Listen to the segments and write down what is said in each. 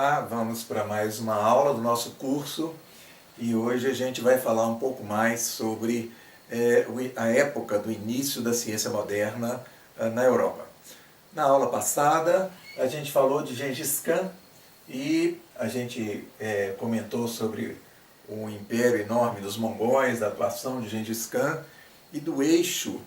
Olá, vamos para mais uma aula do nosso curso e hoje a gente vai falar um pouco mais sobre a época do início da ciência moderna na Europa. Na aula passada a gente falou de Gengis Khan e a gente comentou sobre o império enorme dos mongóis, da atuação de Gengis Khan e do eixo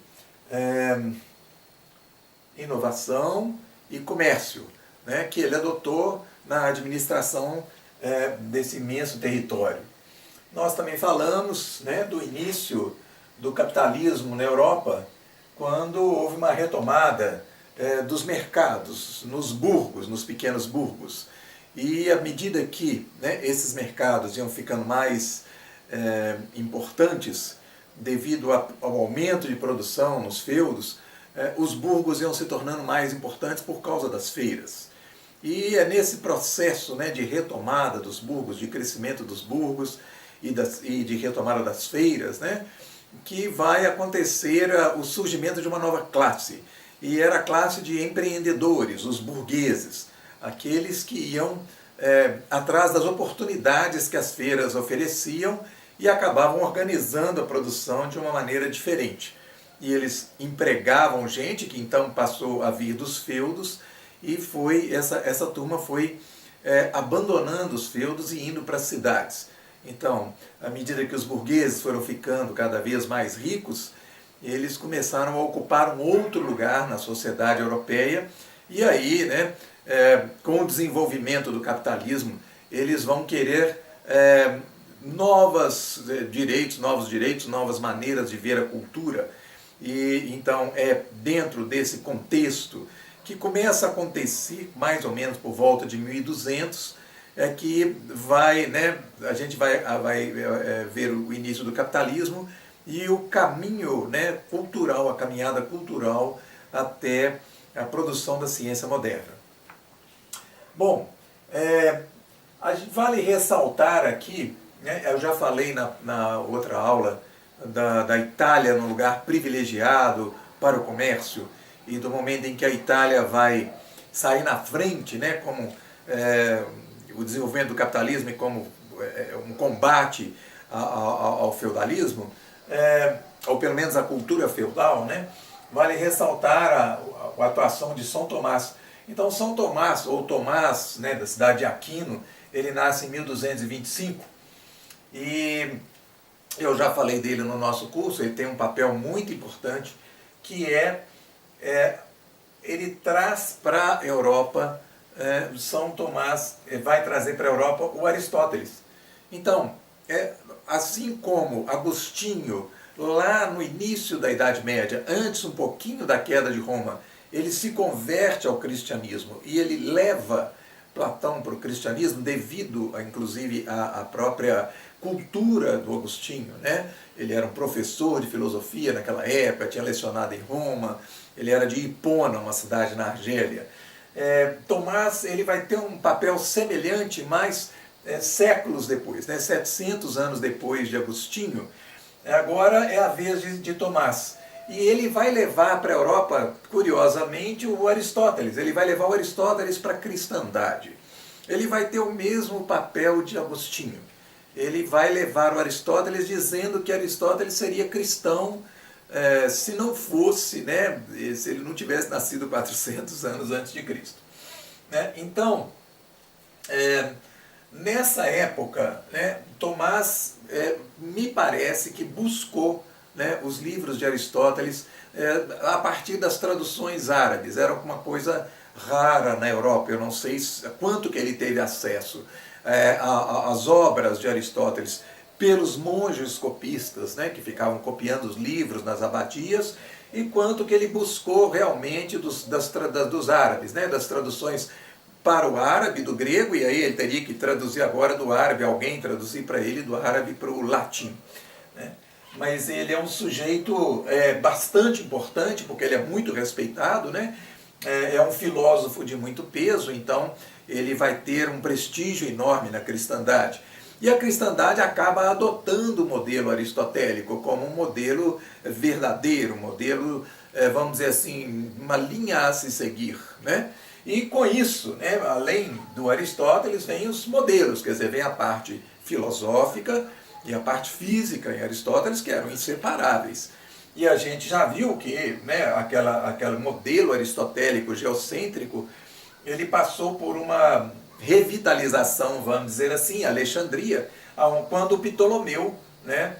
inovação e comércio, né, que ele adotou na administração desse imenso território. Nós também falamos, né, do início do capitalismo na Europa, quando houve uma retomada dos mercados nos burgos, nos pequenos burgos. E à medida que, né, esses mercados iam ficando mais importantes, devido ao aumento de produção nos feudos, os burgos iam se tornando mais importantes por causa das feiras. E é nesse processo, né, de retomada dos burgos, de crescimento dos burgos e de retomada das feiras, né, que vai acontecer o surgimento de uma nova classe. E era a classe de empreendedores, os burgueses, aqueles que iam atrás das oportunidades que as feiras ofereciam e acabavam organizando a produção de uma maneira diferente. E eles empregavam gente que então passou a vir dos feudos e essa turma foi abandonando os feudos e indo para as cidades. Então, à medida que os burgueses foram ficando cada vez mais ricos, eles começaram a ocupar um outro lugar na sociedade europeia e aí, né, com o desenvolvimento do capitalismo, eles vão querer novos direitos, novas maneiras de ver a cultura. E então é dentro desse contexto que começa a acontecer, mais ou menos por volta de 1200, que a gente vai ver o início do capitalismo e o caminho, né, cultural, a caminhada cultural até a produção da ciência moderna. Bom, vale ressaltar aqui, né, eu já falei na outra aula da Itália num lugar privilegiado para o comércio e do momento em que a Itália vai sair na frente, né, como o desenvolvimento do capitalismo e como um combate ao feudalismo, ou pelo menos à cultura feudal, né, vale ressaltar a atuação de São Tomás. Então São Tomás, ou Tomás, né, da cidade de Aquino, ele nasce em 1225 e eu já falei dele no nosso curso. Ele tem um papel muito importante, que ele traz para a Europa, São Tomás vai trazer para a Europa o Aristóteles. Então, assim como Agostinho, lá no início da Idade Média, antes um pouquinho da queda de Roma, ele se converte ao cristianismo e ele leva Platão para o cristianismo devido, inclusive, à própria cultura do Agostinho, né? Ele era um professor de filosofia naquela época, tinha lecionado em Roma, ele era de Hipona, uma cidade na Argélia. Tomás, ele vai ter um papel semelhante, mas séculos depois, né? 700 anos depois de Agostinho, agora é a vez de Tomás. E ele vai levar para a Europa, curiosamente, o Aristóteles. Ele vai levar o Aristóteles para a cristandade. Ele vai ter o mesmo papel de Agostinho. Ele vai levar o Aristóteles dizendo que Aristóteles seria cristão se não fosse, né, se ele não tivesse nascido 400 anos antes de Cristo. Né? Então, nessa época, né, Tomás me parece que buscou, né, os livros de Aristóteles a partir das traduções árabes. Era uma coisa rara na Europa, eu não sei quanto que ele teve acesso às obras de Aristóteles pelos monges copistas, né, que ficavam copiando os livros nas abadias, e quanto que ele buscou realmente dos árabes, né, das traduções para o árabe, do grego, e aí ele teria que traduzir agora do árabe, alguém traduzir para ele do árabe para o latim. Né? Mas ele é um sujeito bastante importante, porque ele é muito respeitado, né? É um filósofo de muito peso, então ele vai ter um prestígio enorme na cristandade. E a cristandade acaba adotando o modelo aristotélico como um modelo verdadeiro, um modelo, vamos dizer assim, uma linha a se seguir. Né? E com isso, né, além do Aristóteles, vem os modelos, quer dizer, vem a parte filosófica e a parte física em Aristóteles, que eram inseparáveis. E a gente já viu que, né, aquele modelo aristotélico geocêntrico, ele passou por uma revitalização, vamos dizer assim, em Alexandria, quando Ptolomeu, né,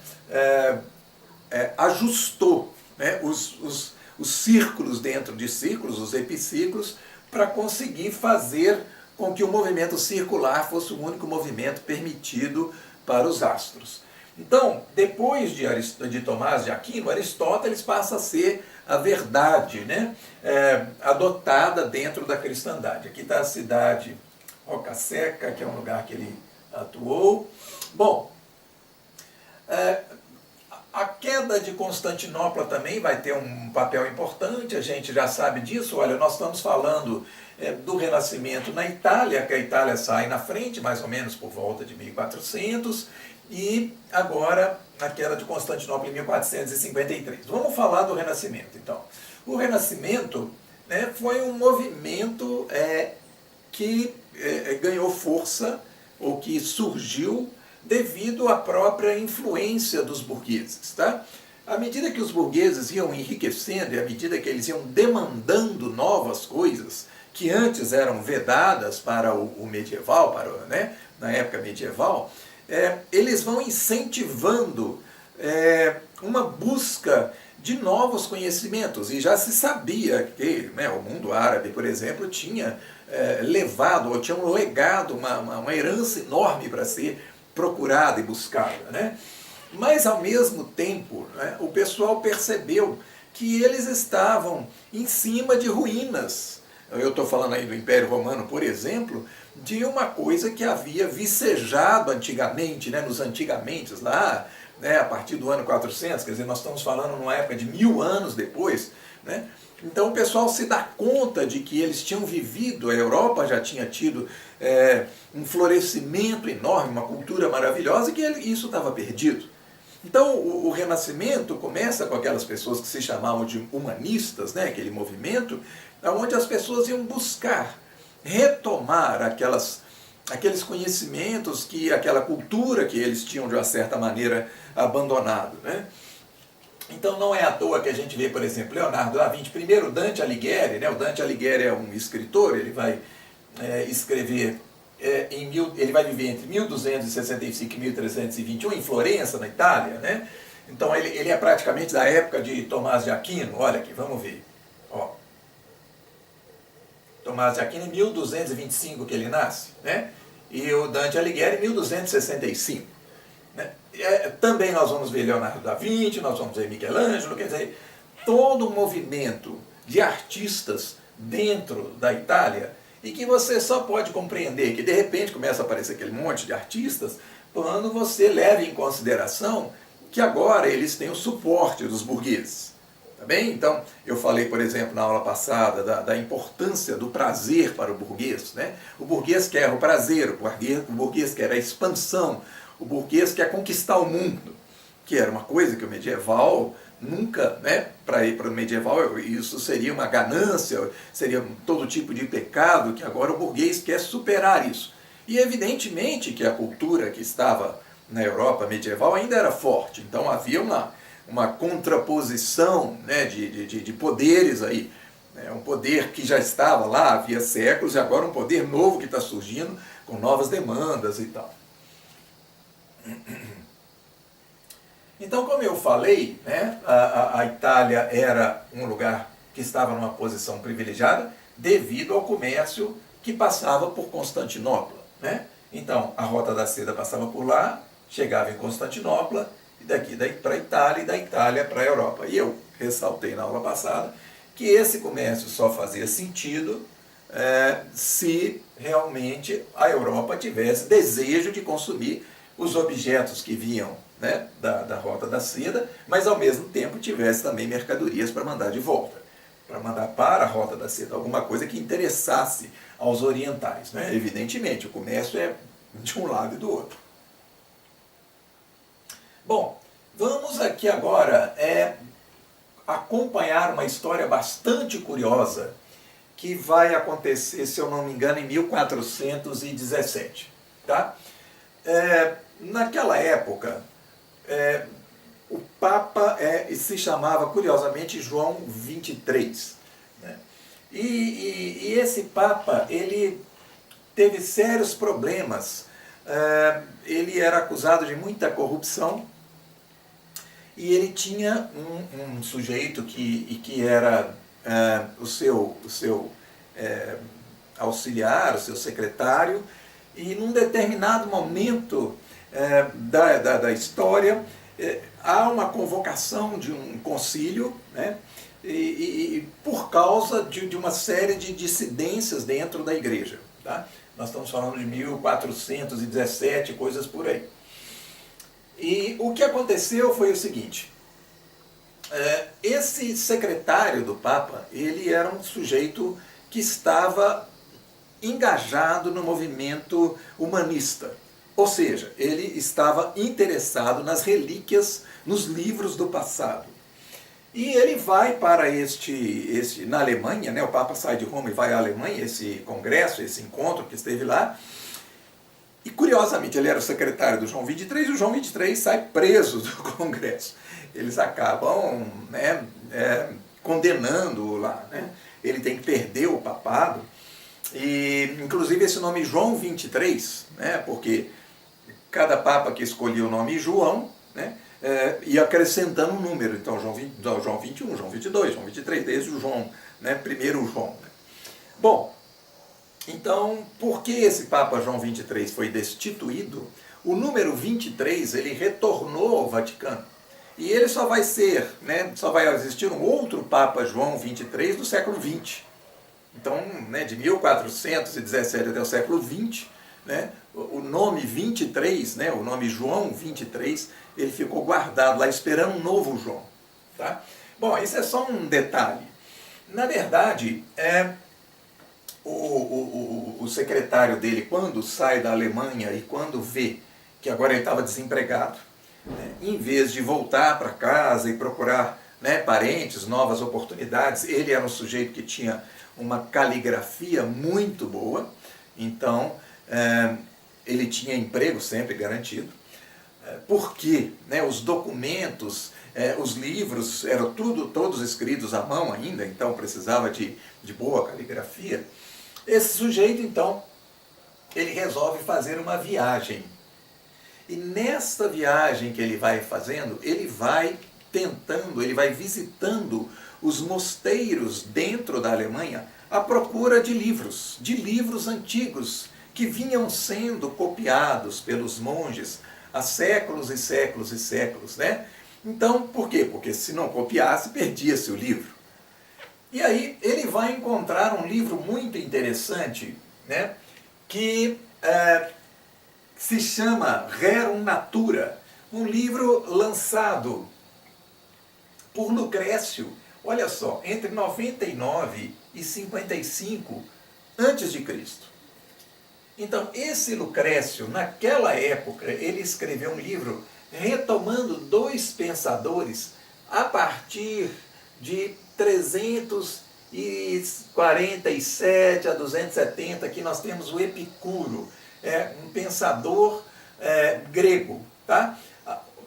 ajustou, né, os círculos dentro de círculos, os epiciclos, para conseguir fazer com que o movimento circular fosse o único movimento permitido para os astros. Então, depois de Tomás de Aquino, Aristóteles passa a ser a verdade, né, adotada dentro da cristandade. Aqui está a cidade Roca Seca, que é um lugar que ele atuou. Bom, a queda de Constantinopla também vai ter um papel importante, a gente já sabe disso. Olha, nós estamos falando do Renascimento na Itália, que a Itália sai na frente, mais ou menos por volta de 1400, e agora a queda de Constantinopla em 1453. Vamos falar do Renascimento, então. O Renascimento, né, foi um movimento que ganhou força, ou que surgiu devido à própria influência dos burgueses. Tá? À medida que os burgueses iam enriquecendo e à medida que eles iam demandando novas coisas que antes eram vedadas para o medieval, né, na época medieval, eles vão incentivando uma busca de novos conhecimentos. E já se sabia que, né, o mundo árabe, por exemplo, tinha levado, ou tinha um legado, uma herança enorme para ser procurada e buscada, né? Mas, ao mesmo tempo, né, o pessoal percebeu que eles estavam em cima de ruínas. Eu estou falando aí do Império Romano, por exemplo, de uma coisa que havia vicejado antigamente, né, nos antigamente, lá, né, a partir do ano 400, quer dizer, nós estamos falando numa época de 1000 anos depois, né? Então o pessoal se dá conta de que eles tinham vivido, a Europa já tinha tido um florescimento enorme, uma cultura maravilhosa, e que isso estava perdido. Então o Renascimento começa com aquelas pessoas que se chamavam de humanistas, né, aquele movimento, onde as pessoas iam buscar retomar aqueles conhecimentos, aquela cultura que eles tinham de uma certa maneira abandonado, né? Então não é à toa que a gente vê, por exemplo, Leonardo da Vinci, primeiro Dante Alighieri, né? O Dante Alighieri é um escritor, ele vai escrever, ele vai viver entre 1265 e 1321 em Florença, na Itália, né? Então ele é praticamente da época de Tomás de Aquino. Olha aqui, vamos ver. Ó. Tomás de Aquino em 1225 que ele nasce, né? E o Dante Alighieri em 1265. Né? Também nós vamos ver Leonardo da Vinci, nós vamos ver Michelangelo, quer dizer, todo um movimento de artistas dentro da Itália, e que você só pode compreender que de repente começa a aparecer aquele monte de artistas quando você leva em consideração que agora eles têm o suporte dos burgueses. Tá bem? Então, eu falei, por exemplo, na aula passada da importância do prazer para o burguês. Né? O burguês quer o prazer, o burguês quer a expansão, o burguês quer conquistar o mundo, que era uma coisa que o medieval nunca, né, para ir para o medieval, isso seria uma ganância, seria todo tipo de pecado, que agora o burguês quer superar isso. E evidentemente que a cultura que estava na Europa medieval ainda era forte, então havia uma contraposição, né, de poderes aí, né, um poder que já estava lá havia séculos e agora um poder novo que está surgindo com novas demandas e tal. Então, como eu falei, né, a Itália era um lugar que estava numa posição privilegiada devido ao comércio que passava por Constantinopla. Né? Então, a Rota da Seda passava por lá, chegava em Constantinopla, e daqui para a Itália, e da Itália para a Europa. E eu ressaltei na aula passada que esse comércio só fazia sentido se realmente a Europa tivesse desejo de consumir os objetos que vinham, né, da Rota da Seda, mas ao mesmo tempo tivesse também mercadorias para mandar de volta, para mandar para a Rota da Seda, alguma coisa que interessasse aos orientais. Né? Evidentemente, o comércio é de um lado e do outro. Bom, vamos aqui agora acompanhar uma história bastante curiosa que vai acontecer, se eu não me engano, em 1417. Tá? Naquela época, o Papa se chamava, curiosamente, João 23. Né? E esse Papa, ele teve sérios problemas. Ele era acusado de muita corrupção e ele tinha um sujeito que era o seu auxiliar, o seu secretário, e num determinado momento da história há uma convocação de um concílio, né, e por causa de uma série de dissidências dentro da igreja. Tá? Nós estamos falando de 1417, coisas por aí. E o que aconteceu foi o seguinte: esse secretário do Papa, ele era um sujeito que estava engajado no movimento humanista. Ou seja, ele estava interessado nas relíquias, nos livros do passado. E ele vai para na Alemanha, né, o Papa sai de Roma e vai à Alemanha, esse congresso, esse encontro que esteve lá. E curiosamente, ele era o secretário do João 23 e o João 23 sai preso do congresso. Eles acabam, né, condenando-o lá. Né? Ele tem que perder o papado. E, inclusive, esse nome João 23, né, porque cada papa que escolhia o nome João, né, ia acrescentando um número. Então, João 21, João 22, João 23, desde o João, né, primeiro João. Né? Bom, então, por que esse Papa João 23 foi destituído? O número 23, ele retornou ao Vaticano. E ele só vai ser, né, só vai existir um outro Papa João 23 do século XX. Então, né, de 1417 até o século XX, né, o nome 23, né, o nome João 23, ele ficou guardado lá esperando um novo João. Tá? Bom, isso é só um detalhe. Na verdade, o secretário dele, quando sai da Alemanha e quando vê que agora ele estava desempregado, né, em vez de voltar para casa e procurar, né, parentes, novas oportunidades, ele era um sujeito que tinha uma caligrafia muito boa, então ele tinha emprego sempre garantido, porque, né, os documentos, os livros eram todos escritos à mão ainda, então precisava de boa caligrafia. Esse sujeito, então, ele resolve fazer uma viagem. E nesta viagem que ele vai fazendo, ele vai visitando os mosteiros dentro da Alemanha à procura de livros antigos que vinham sendo copiados pelos monges há séculos e séculos e séculos, né? Então, por quê? Porque se não copiasse, perdia-se o livro. E aí ele vai encontrar um livro muito interessante, né, que se chama Rerum Natura, um livro lançado por Lucrécio, olha só, entre 99 e 55 a.C. Então, esse Lucrécio, naquela época, ele escreveu um livro retomando dois pensadores a partir de 347 a 270, aqui nós temos o Epicuro, um pensador grego. Tá?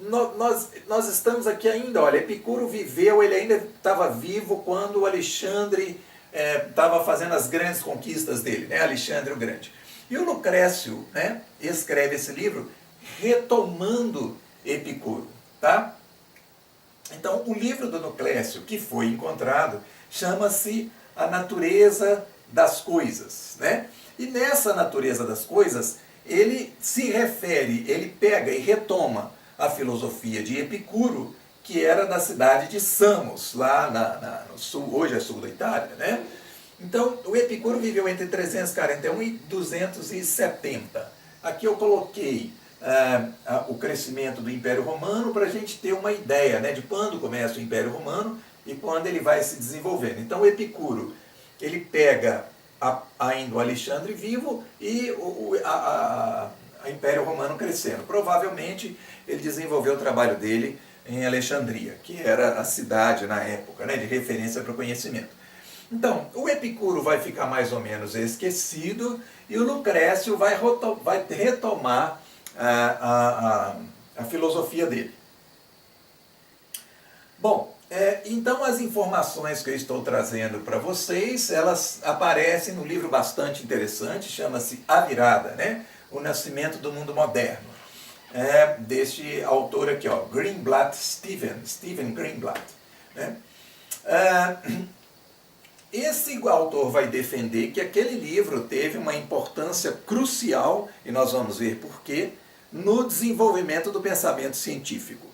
Nós estamos aqui ainda, olha, Epicuro viveu, ele ainda estava vivo quando o Alexandre estava fazendo as grandes conquistas dele, né? Alexandre o Grande. E o Lucrécio, né, escreve esse livro retomando Epicuro. Tá? Então, o livro do Lucrécio que foi encontrado chama-se A Natureza das Coisas. Né? E nessa natureza das coisas, ele se refere, ele pega e retoma a filosofia de Epicuro, que era da cidade de Samos, lá no sul, hoje é sul da Itália. Né? Então, o Epicuro viveu entre 341 e 270. Aqui eu coloquei o crescimento do Império Romano para a gente ter uma ideia, né, de quando começa o Império Romano e quando ele vai se desenvolvendo. Então, o Epicuro, ele pega ainda o Alexandre vivo e o Império Romano crescendo. Provavelmente ele desenvolveu o trabalho dele em Alexandria, que era a cidade na época, né, de referência para o conhecimento. Então, o Epicuro vai ficar mais ou menos esquecido e o Lucrécio vai retomar a filosofia dele. Bom, então as informações que eu estou trazendo para vocês, elas aparecem no livro bastante interessante, chama-se A Virada, né? O Nascimento do Mundo Moderno. Deste autor aqui, ó, Greenblatt, Steven Greenblatt. Né? Esse autor vai defender que aquele livro teve uma importância crucial, e nós vamos ver por quê, no desenvolvimento do pensamento científico.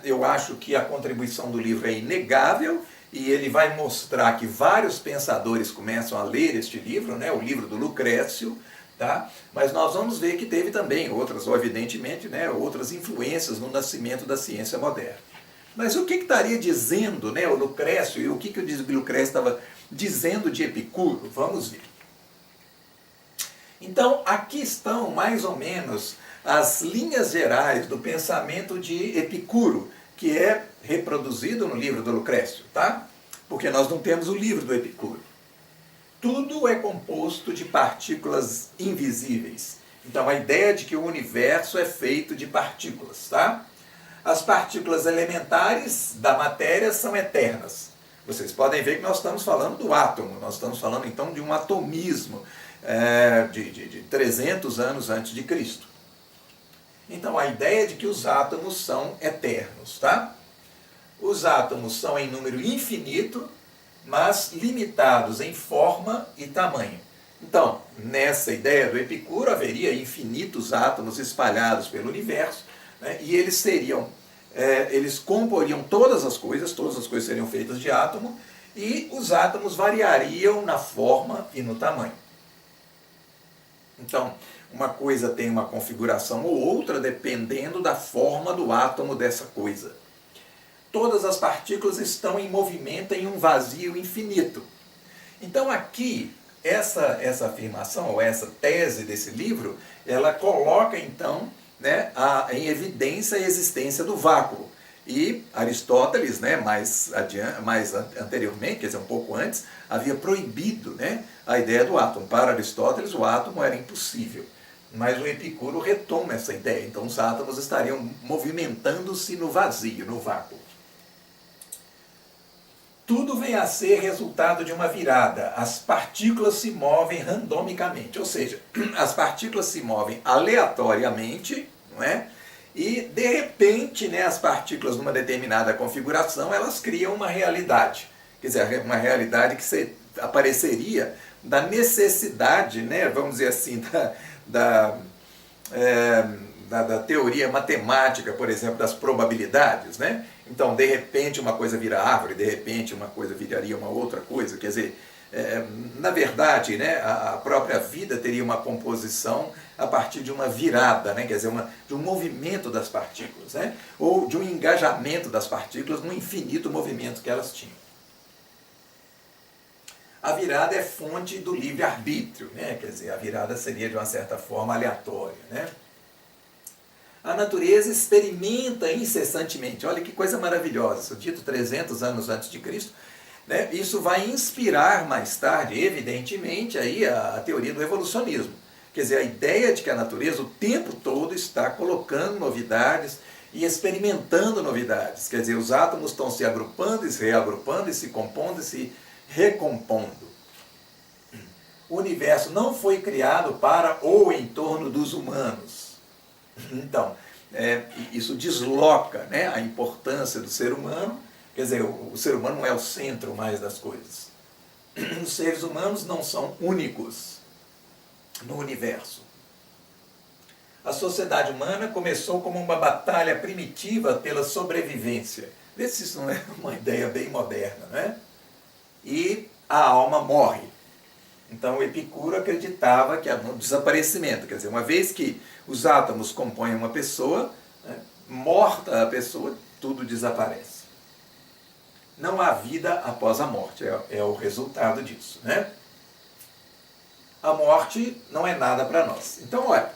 Eu acho que a contribuição do livro é inegável, e ele vai mostrar que vários pensadores começam a ler este livro, né, o livro do Lucrécio, tá? Mas nós vamos ver que teve também outras, evidentemente, né, outras influências no nascimento da ciência moderna. Mas o que estaria dizendo, né, o Lucrécio, e o que o Lucrécio estava dizendo de Epicuro? Vamos ver. Então, aqui estão mais ou menos as linhas gerais do pensamento de Epicuro, que é reproduzido no livro do Lucrécio, tá? Porque nós não temos o livro do Epicuro. Tudo é composto de partículas invisíveis. Então, a ideia de que o universo é feito de partículas, tá? As partículas elementares da matéria são eternas. Vocês podem ver que nós estamos falando do átomo, nós estamos falando então de um atomismo de 300 anos antes de Cristo. Então a ideia de que os átomos são eternos, tá? Os átomos são em número infinito, mas limitados em forma e tamanho. Então, nessa ideia do Epicuro, haveria infinitos átomos espalhados pelo universo, né, e eles comporiam todas as coisas seriam feitas de átomo, e os átomos variariam na forma e no tamanho. Então, uma coisa tem uma configuração ou outra dependendo da forma do átomo dessa coisa. Todas as partículas estão em movimento em um vazio infinito. Então aqui, essa afirmação, ou essa tese desse livro, ela coloca então, né, em evidência a existência do vácuo. E Aristóteles, né, mais anteriormente, quer dizer, um pouco antes, havia proibido, né, a ideia do átomo. Para Aristóteles, o átomo era impossível. Mas o Epicuro retoma essa ideia. Então os átomos estariam movimentando-se no vazio, no vácuo. Tudo vem a ser resultado de uma virada. As partículas se movem randomicamente, ou seja, as partículas se movem aleatoriamente, não é? E, de repente, né, as partículas numa determinada configuração, elas criam uma realidade. Quer dizer, uma realidade que apareceria da necessidade, né, vamos dizer assim, da teoria matemática, por exemplo, das probabilidades, né? Então, de repente, uma coisa vira árvore, de repente, uma coisa viraria uma outra coisa. Quer dizer, na verdade, né, a própria vida teria uma composição a partir de uma virada, né? Quer dizer, de um movimento das partículas, né? Ou de um engajamento das partículas no infinito movimento que elas tinham. A virada é fonte do livre-arbítrio, né? Quer dizer, a virada seria, de uma certa forma, aleatória, né? A natureza experimenta incessantemente. Olha que coisa maravilhosa, isso dito 300 anos antes de Cristo, né? Isso vai inspirar mais tarde, evidentemente, aí a teoria do evolucionismo. Quer dizer, a ideia de que a natureza o tempo todo está colocando novidades e experimentando novidades. Quer dizer, os átomos estão se agrupando e se reagrupando e se compondo e se recompondo. O universo não foi criado para ou em torno dos humanos. Então, isso desloca, né, a importância do ser humano. Quer dizer, o ser humano não é o centro mais das coisas. Os seres humanos não são únicos no universo. A sociedade humana começou como uma batalha primitiva pela sobrevivência. Vê se isso não é uma ideia bem moderna, né? E a alma morre. Então, o Epicuro acreditava que no desaparecimento, quer dizer, uma vez que os átomos compõem uma pessoa, né, morta a pessoa, tudo desaparece. Não há vida após a morte, é o resultado disso, né? A morte não é nada para nós. Então, olha,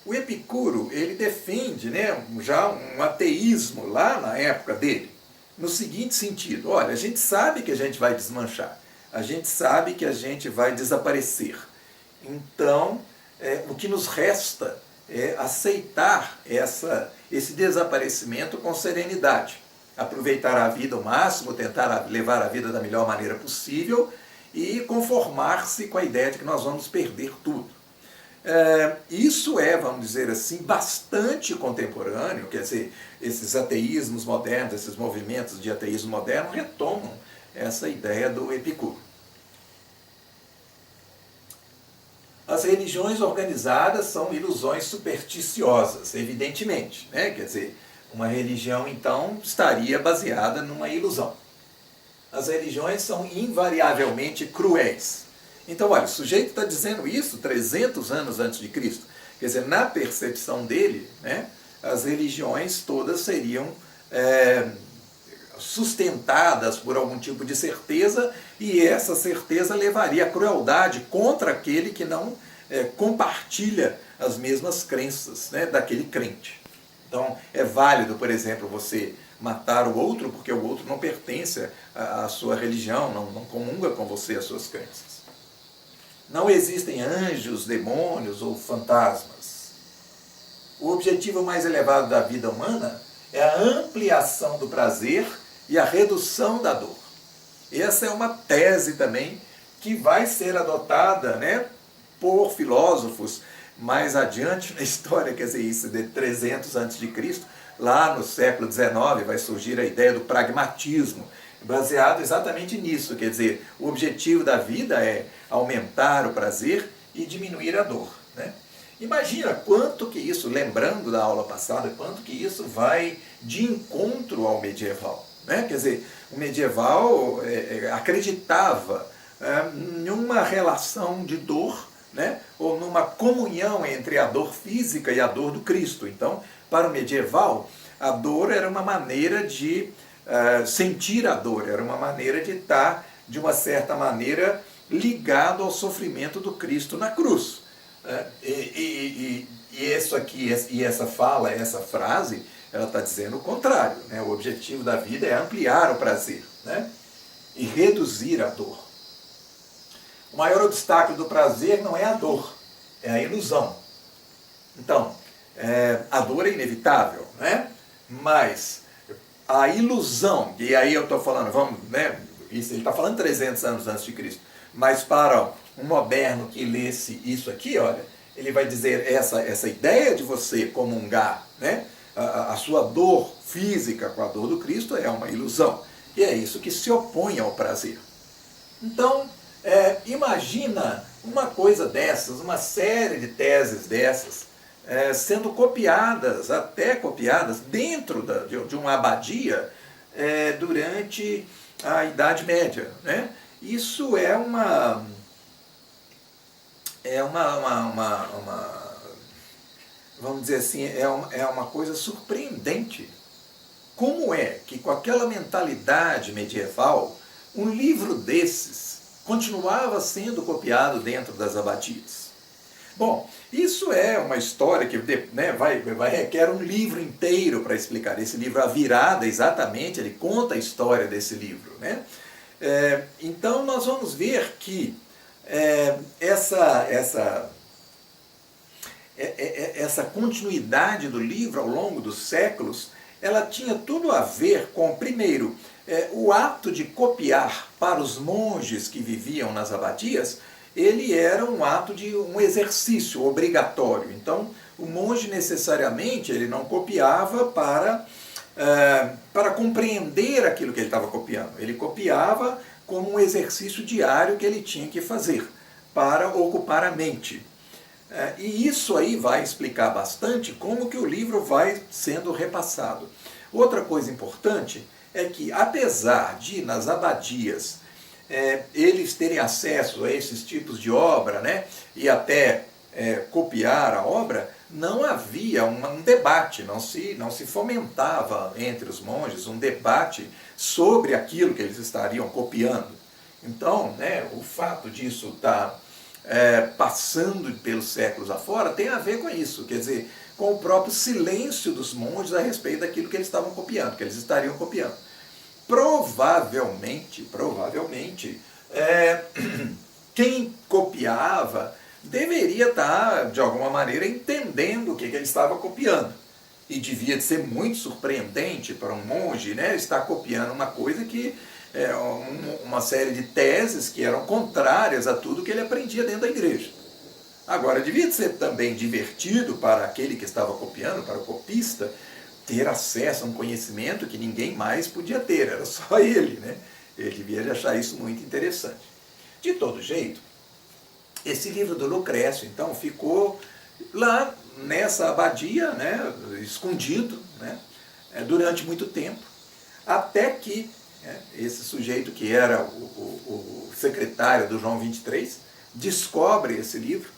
o Epicuro, ele defende, né, já um ateísmo lá na época dele, no seguinte sentido: olha, a gente sabe que a gente vai desmanchar. a gente sabe que a gente vai desaparecer. Então, o que nos resta é aceitar esse desaparecimento com serenidade, aproveitar a vida ao máximo, tentar levar a vida da melhor maneira possível e conformar-se com a ideia de que nós vamos perder tudo. Isso é, vamos dizer assim, bastante contemporâneo, quer dizer, esses ateísmos modernos, esses movimentos de ateísmo moderno retomam essa ideia do Epicuro. As religiões organizadas são ilusões supersticiosas, evidentemente, né? Quer dizer, uma religião, então, estaria baseada numa ilusão. As religiões são invariavelmente cruéis. Então, olha, o sujeito está dizendo isso 300 anos antes de Cristo. Quer dizer, na percepção dele, né, as religiões todas seriam sustentadas por algum tipo de certeza, e essa certeza levaria à crueldade contra aquele que não compartilha as mesmas crenças, né, daquele crente. Então, é válido, por exemplo, você matar o outro porque o outro não pertence à sua religião, não comunga com você as suas crenças. Não existem anjos, demônios ou fantasmas. O objetivo mais elevado da vida humana é a ampliação do prazer e a redução da dor. Essa é uma tese também que vai ser adotada, né, por filósofos mais adiante na história, quer dizer, isso de 300 a.C., lá no século XIX vai surgir a ideia do pragmatismo, baseado exatamente nisso, quer dizer, o objetivo da vida é aumentar o prazer e diminuir a dor, né? Imagina quanto que isso, lembrando da aula passada, quanto que isso vai de encontro ao medieval, né? Quer dizer, o medieval acreditava em uma relação de dor, né? Ou numa comunhão entre a dor física e a dor do Cristo. Então, para o medieval, a dor era uma maneira de sentir a dor, era uma maneira de estar, de uma certa maneira, ligado ao sofrimento do Cristo na cruz. Isso aqui, e essa fala, essa frase, ela está dizendo o contrário, né? O objetivo da vida é ampliar o prazer, né, e reduzir a dor. O maior obstáculo do prazer não é a dor, é a ilusão. Então, a dor é inevitável, né? Mas a ilusão, e aí eu estou falando, vamos, né? Isso, ele está falando 300 anos antes de Cristo, mas para um moderno que lesse isso aqui, olha, ele vai dizer essa ideia de você comungar, né, a sua dor física com a dor do Cristo é uma ilusão. E é isso que se opõe ao prazer. Então, imagina uma coisa dessas, uma série de teses dessas, sendo copiadas, até copiadas, dentro de uma abadia durante a Idade Média, né? Isso vamos dizer assim, é uma coisa surpreendente. Como é que com aquela mentalidade medieval, um livro desses continuava sendo copiado dentro das abadias? Bom, isso é uma história que, né, requer um livro inteiro para explicar. Esse livro, A Virada, exatamente, ele conta a história desse livro, né? Então nós vamos ver que essa continuidade do livro ao longo dos séculos, ela tinha tudo a ver com, primeiro, o ato de copiar para os monges que viviam nas abadias, ele era um ato de um exercício obrigatório. Então, o monge necessariamente ele não copiava para compreender aquilo que ele estava copiando. Ele copiava como um exercício diário que ele tinha que fazer para ocupar a mente. E isso aí vai explicar bastante como que o livro vai sendo repassado. Outra coisa importante é que, apesar de, nas abadias, eles terem acesso a esses tipos de obra, né, e até copiar a obra, não havia um debate, não se fomentava entre os monges um debate sobre aquilo que eles estariam copiando. Então, né, o fato disso estar passando pelos séculos afora tem a ver com isso, quer dizer, com o próprio silêncio dos monges a respeito daquilo que eles estavam copiando, que eles estariam copiando. Provavelmente, quem copiava deveria estar, de alguma maneira, entendendo o que ele estava copiando. E devia ser muito surpreendente para um monge, né, estar copiando uma coisa que uma série de teses que eram contrárias a tudo que ele aprendia dentro da igreja. Agora, devia ser também divertido para aquele que estava copiando, para o copista, ter acesso a um conhecimento que ninguém mais podia ter, era só ele, né? Ele devia achar isso muito interessante. De todo jeito, esse livro do Lucrécio, então, ficou lá nessa abadia, né, escondido, né, durante muito tempo, até que esse sujeito que era o secretário do João 23 descobre esse livro,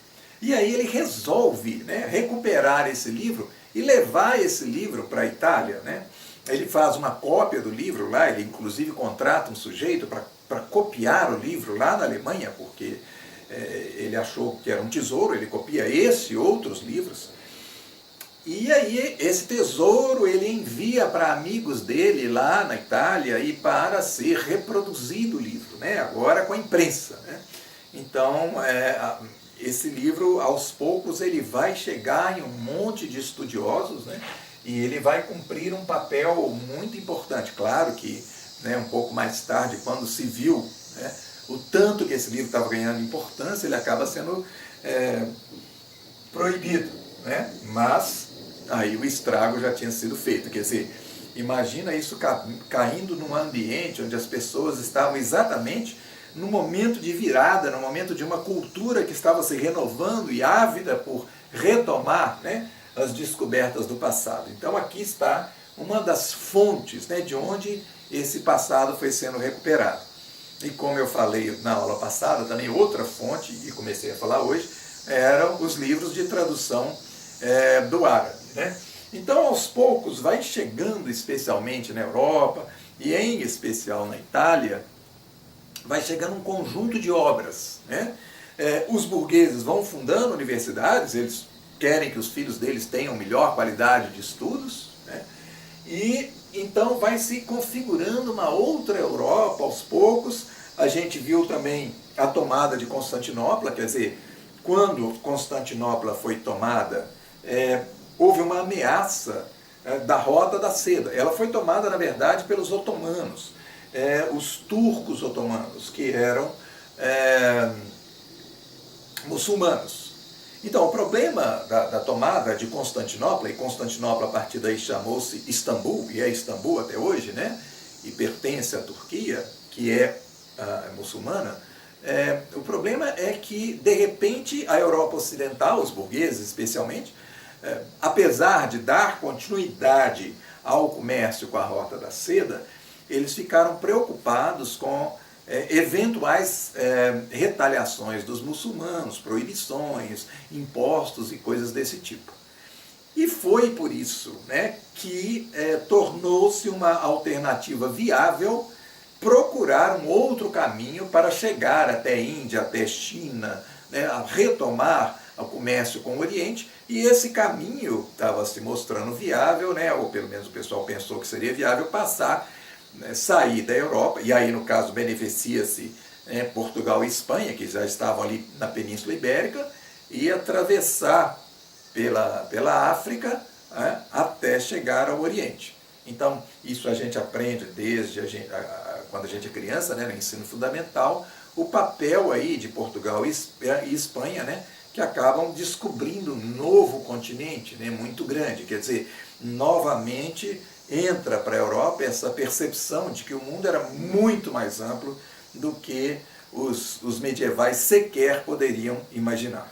e aí ele resolve, né, recuperar esse livro e levar esse livro para a Itália, né? Ele faz uma cópia do livro lá, ele inclusive contrata um sujeito para copiar o livro lá na Alemanha, porque ele achou que era um tesouro, ele copia esse e outros livros. E aí esse tesouro ele envia para amigos dele lá na Itália e para ser reproduzido o livro, né? Agora com a imprensa, né? Então, esse livro, aos poucos, ele vai chegar em um monte de estudiosos, né? E ele vai cumprir um papel muito importante. Claro que, né, um pouco mais tarde, quando se viu, né, o tanto que esse livro estava ganhando importância, ele acaba sendo proibido, né? Mas aí o estrago já tinha sido feito. Quer dizer, imagina isso caindo num ambiente onde as pessoas estavam exatamente no momento de virada, no momento de uma cultura que estava se renovando e ávida por retomar, né, as descobertas do passado. Então aqui está uma das fontes, né, de onde esse passado foi sendo recuperado. E como eu falei na aula passada, também outra fonte, e comecei a falar hoje, eram os livros de tradução do árabe, né? Então aos poucos vai chegando, especialmente na Europa, e em especial na Itália, vai chegando um conjunto de obras, né? Os burgueses vão fundando universidades, eles querem que os filhos deles tenham melhor qualidade de estudos, né? E então vai se configurando uma outra Europa aos poucos. A gente viu também a tomada de Constantinopla, quer dizer, quando Constantinopla foi tomada, houve uma ameaça da Rota da Seda. Ela foi tomada, na verdade, pelos otomanos, os turcos otomanos, que eram muçulmanos. Então, o problema da tomada de Constantinopla, e Constantinopla a partir daí chamou-se Istambul, e é Istambul até hoje, né? E pertence à Turquia, que é muçulmana, o problema é que, de repente, a Europa Ocidental, os burgueses especialmente, apesar de dar continuidade ao comércio com a Rota da Seda, eles ficaram preocupados com eventuais retaliações dos muçulmanos, proibições, impostos e coisas desse tipo. E foi por isso, né, que tornou-se uma alternativa viável procurar um outro caminho para chegar até a Índia, até a China, né, a retomar o comércio com o Oriente, e esse caminho estava se mostrando viável, né, ou pelo menos o pessoal pensou que seria viável passar, sair da Europa, e aí no caso beneficia-se Portugal e Espanha, que já estavam ali na Península Ibérica, e atravessar pela África até chegar ao Oriente. Então, isso a gente aprende desde quando a gente é criança, né, no ensino fundamental, o papel aí de Portugal e Espanha, né, que acabam descobrindo um novo continente, né, muito grande. Quer dizer, novamente entra para a Europa essa percepção de que o mundo era muito mais amplo do que os medievais sequer poderiam imaginar.